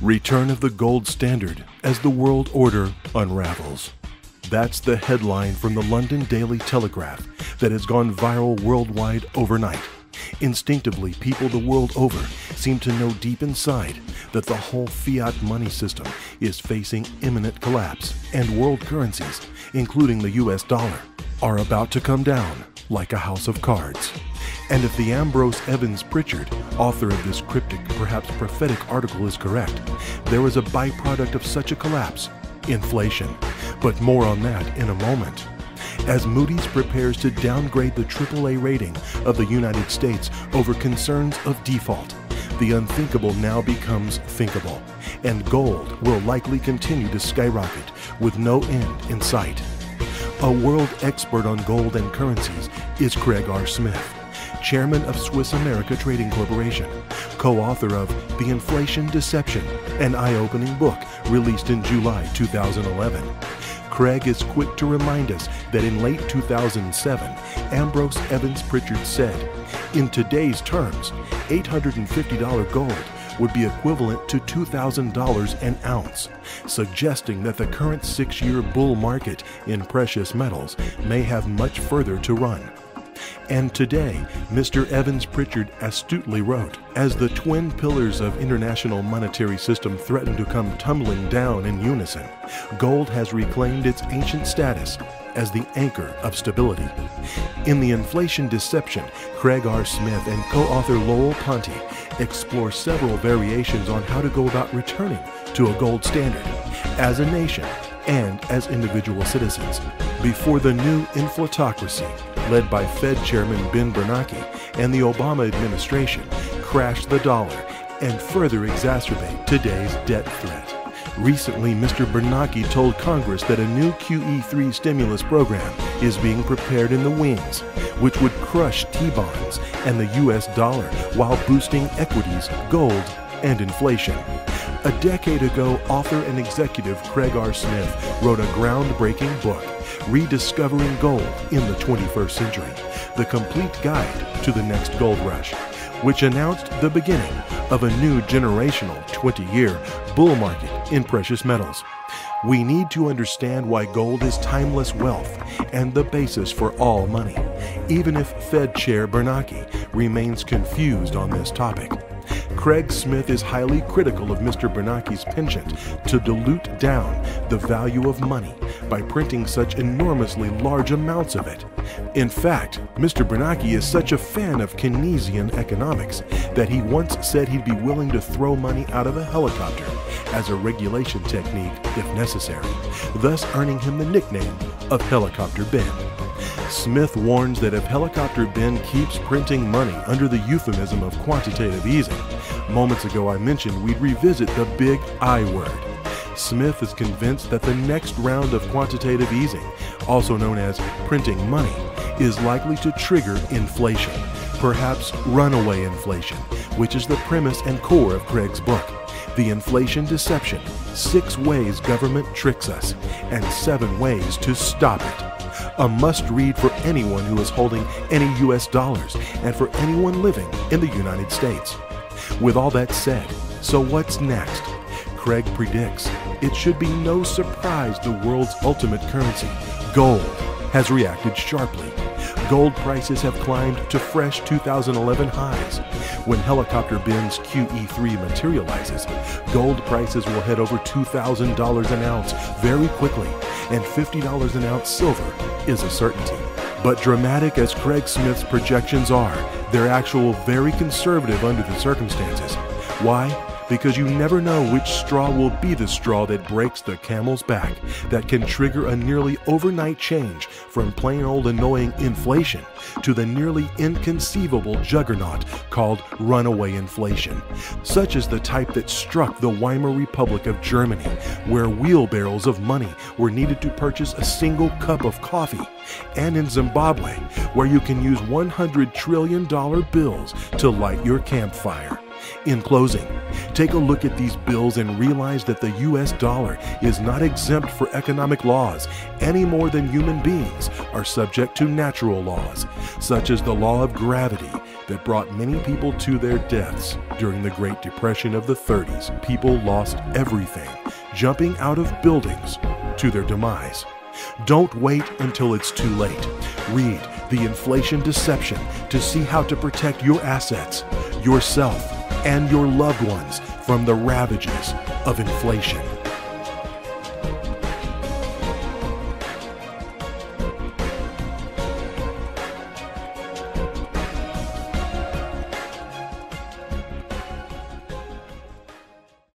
Return of the gold standard as the world order unravels. That's the headline from the London Daily Telegraph that has gone viral worldwide overnight. Instinctively, people the world over seem to know deep inside that the whole fiat money system is facing imminent collapse, and world currencies, including the US dollar, are about to come down like a house of cards. And if the Ambrose Evans-Pritchard, author of this cryptic, perhaps prophetic article is correct, there is a byproduct of such a collapse: inflation. But more on that in a moment. As Moody's prepares to downgrade the AAA rating of the United States over concerns of default, the unthinkable now becomes thinkable, and gold will likely continue to skyrocket with no end in sight. A world expert on gold and currencies is Craig R. Smith, chairman of Swiss America Trading Corporation, co-author of The Inflation Deception, an eye-opening book released in July 2011. Craig is quick to remind us that in late 2007, Ambrose Evans-Pritchard said, in today's terms, $850 gold would be equivalent to $2,000 an ounce, suggesting that the current 6-year bull market in precious metals may have much further to run. And today, Mr. Evans-Pritchard astutely wrote, as the twin pillars of international monetary system threaten to come tumbling down in unison, gold has reclaimed its ancient status as the anchor of stability. In The Inflation Deception, Craig R. Smith and co-author Lowell Ponte explore several variations on how to go about returning to a gold standard as a nation and as individual citizens before the new inflatocracy led by Fed Chairman Ben Bernanke and the Obama administration crash the dollar and further exacerbate today's debt threat. Recently, Mr. Bernanke told Congress that a new QE3 stimulus program is being prepared in the wings, which would crush T-bonds and the US dollar while boosting equities, gold, and inflation. A decade ago, author and executive Craig R. Smith wrote a groundbreaking book, Rediscovering Gold in the 21st Century, the complete guide to the next gold rush, which announced the beginning of a new generational 20-year bull market in precious metals. We need to understand why gold is timeless wealth and the basis for all money, even if Fed Chair Bernanke remains confused on this topic. Craig Smith is highly critical of Mr. Bernanke's penchant to dilute down the value of money by printing such enormously large amounts of it. In fact, Mr. Bernanke is such a fan of Keynesian economics that he once said he'd be willing to throw money out of a helicopter as a regulation technique if necessary, thus earning him the nickname of Helicopter Ben. Smith warns that if Helicopter Ben keeps printing money under the euphemism of quantitative easing, moments ago I mentioned we'd revisit the big I word. Smith is convinced that the next round of quantitative easing, also known as printing money, is likely to trigger inflation, perhaps runaway inflation, which is the premise and core of Craig's book, The Inflation Deception: 6 Ways Government Tricks Us and 7 Ways to Stop It. A must-read for anyone who is holding any US dollars and for anyone living in the United States. With all that said, so what's next? Craig predicts it should be no surprise the world's ultimate currency, gold, has reacted sharply. Gold prices have climbed to fresh 2011 highs. When Helicopter Ben's QE3 materializes, gold prices will head over $2,000 an ounce very quickly, and $50 an ounce silver is a certainty. But dramatic as Craig Smith's projections are, they're actually very conservative under the circumstances. Why? Because you never know which straw will be the straw that breaks the camel's back, that can trigger a nearly overnight change from plain old annoying inflation to the nearly inconceivable juggernaut called runaway inflation, such as the type that struck the Weimar Republic of Germany, where wheelbarrows of money were needed to purchase a single cup of coffee, and in Zimbabwe, where you can use $100 trillion bills to light your campfire. In closing, take a look at these bills and realize that the US dollar is not exempt for economic laws any more than human beings are subject to natural laws, such as the law of gravity, that brought many people to their deaths. During the Great Depression of the 30s, people lost everything, jumping out of buildings to their demise. Don't wait until it's too late. Read The Inflation Deception to see how to protect your assets, yourself, and your loved ones from the ravages of inflation.